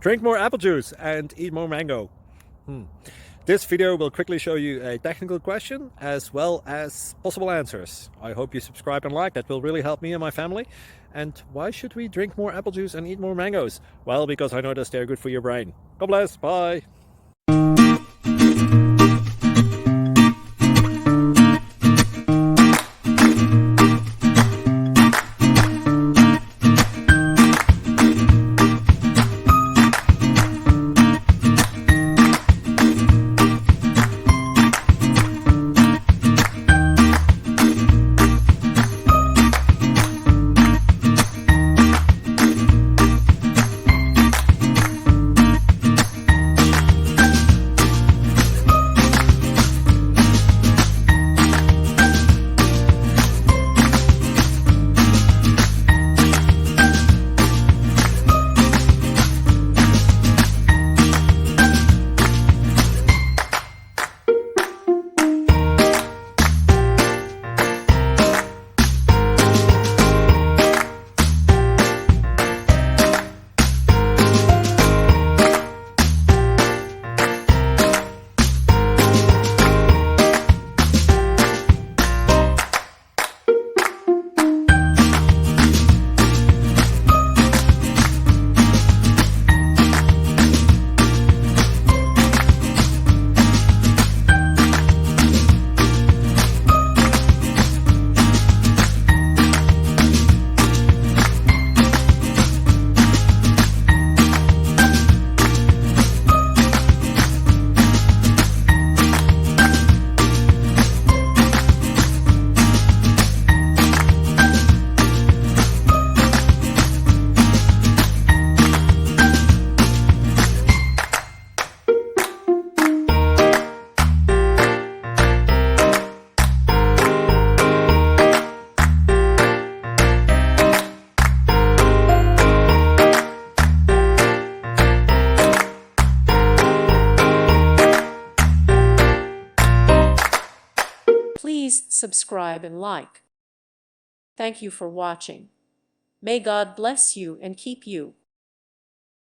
Drink more apple juice and eat more mango. This video will quickly show you a technical question as well as possible answers. I hope you subscribe and like, that will really help me and my family. And why should we drink more apple juice and eat more mangoes? Well, because I noticed they're good for your brain. God bless, bye. Please subscribe and like. Thank you for watching. May God bless you and keep you.